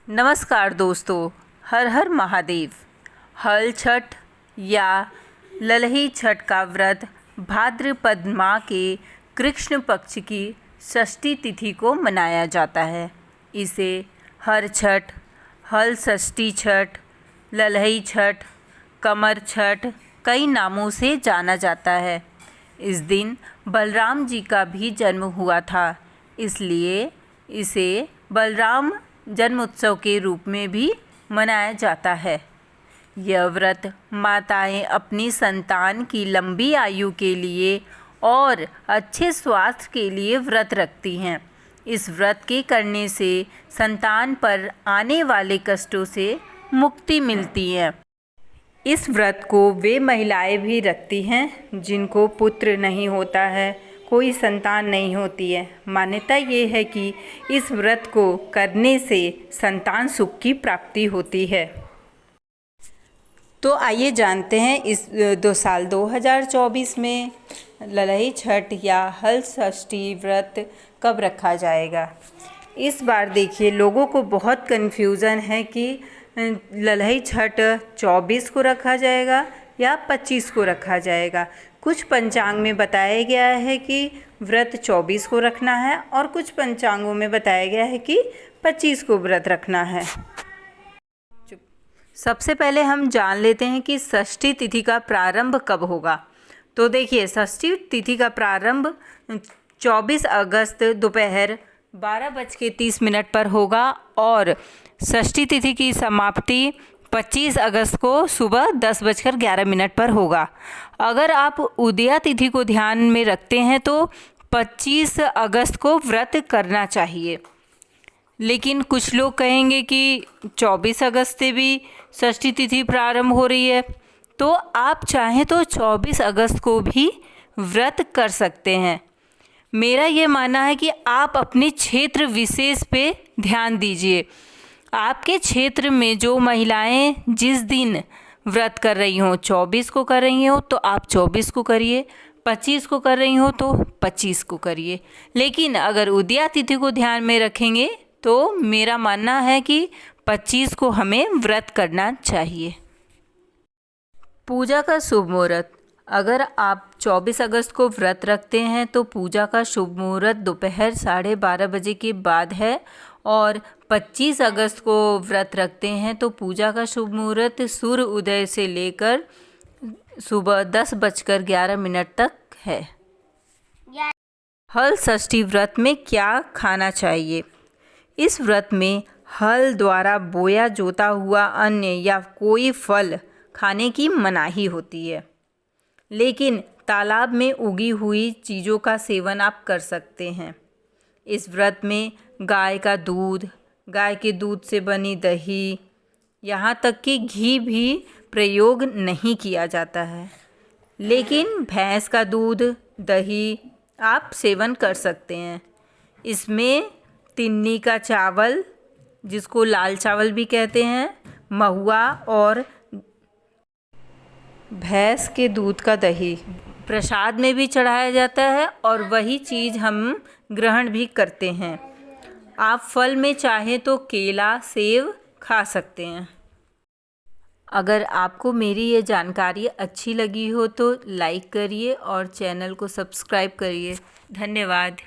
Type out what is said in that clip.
नमस्कार दोस्तों, हर हर महादेव। हल छठ या ललही छठ का व्रत भाद्रपद माह के कृष्ण पक्ष की षष्ठी तिथि को मनाया जाता है। इसे हर छठ, हल षष्ठी छठ, ललही छठ, कमर छठ कई नामों से जाना जाता है। इस दिन बलराम जी का भी जन्म हुआ था, इसलिए इसे बलराम जन्म उत्सव के रूप में भी मनाया जाता है। यह व्रत माताएं अपनी संतान की लंबी आयु के लिए और अच्छे स्वास्थ्य के लिए व्रत रखती हैं। इस व्रत के करने से संतान पर आने वाले कष्टों से मुक्ति मिलती है। इस व्रत को वे महिलाएं भी रखती हैं जिनको पुत्र नहीं होता है, कोई संतान नहीं होती है। मान्यता ये है कि इस व्रत को करने से संतान सुख की प्राप्ति होती है। तो आइए जानते हैं इस साल 2024 में ललही छठ या हल षष्ठी व्रत कब रखा जाएगा। इस बार देखिए, लोगों को बहुत कन्फ्यूज़न है कि ललही छठ 24 को रखा जाएगा या 25 को रखा जाएगा। कुछ पंचांग में बताया गया है कि व्रत 24 को रखना है और कुछ पंचांगों में बताया गया है कि 25 को व्रत रखना है। सबसे पहले हम जान लेते हैं कि षष्ठी तिथि का प्रारंभ कब होगा। तो देखिए, षष्ठी तिथि का प्रारंभ 24 अगस्त दोपहर 12:30 पर होगा और षष्ठी तिथि की समाप्ति 25 अगस्त को सुबह 10:11 पर होगा। अगर आप उदया तिथि को ध्यान में रखते हैं तो 25 अगस्त को व्रत करना चाहिए, लेकिन कुछ लोग कहेंगे कि 24 अगस्त से भी षष्ठी तिथि प्रारंभ हो रही है, तो आप चाहें तो 24 अगस्त को भी व्रत कर सकते हैं। मेरा ये मानना है कि आप अपने क्षेत्र विशेष पे ध्यान दीजिए। आपके क्षेत्र में जो महिलाएं जिस दिन व्रत कर रही हों, 24 को कर रही हो तो आप 24 को करिए, 25 को कर रही हो तो 25 को करिए। लेकिन अगर उदया तिथि को ध्यान में रखेंगे तो मेरा मानना है कि 25 को हमें व्रत करना चाहिए। पूजा का शुभ मुहूर्त। अगर आप 24 अगस्त को व्रत रखते हैं तो पूजा का शुभ मुहूर्त दोपहर 12:30 बजे के बाद है, और 25 अगस्त को व्रत रखते हैं तो पूजा का शुभ मुहूर्त सूर्य उदय से लेकर सुबह 10:11 तक है। हल षष्ठी व्रत में क्या खाना चाहिए। इस व्रत में हल द्वारा बोया जोता हुआ अन्न या कोई फल खाने की मनाही होती है, लेकिन तालाब में उगी हुई चीज़ों का सेवन आप कर सकते हैं। इस व्रत में गाय का दूध, गाय के दूध से बनी दही, यहाँ तक कि घी भी प्रयोग नहीं किया जाता है, लेकिन भैंस का दूध, दही आप सेवन कर सकते हैं। इसमें तिन्नी का चावल, जिसको लाल चावल भी कहते हैं, महुआ और भैंस के दूध का दही प्रसाद में भी चढ़ाया जाता है और वही चीज़ हम ग्रहण भी करते हैं। आप फल में चाहें तो केला, सेब खा सकते हैं। अगर आपको मेरी ये जानकारी अच्छी लगी हो तो लाइक करिए और चैनल को सब्सक्राइब करिए। धन्यवाद।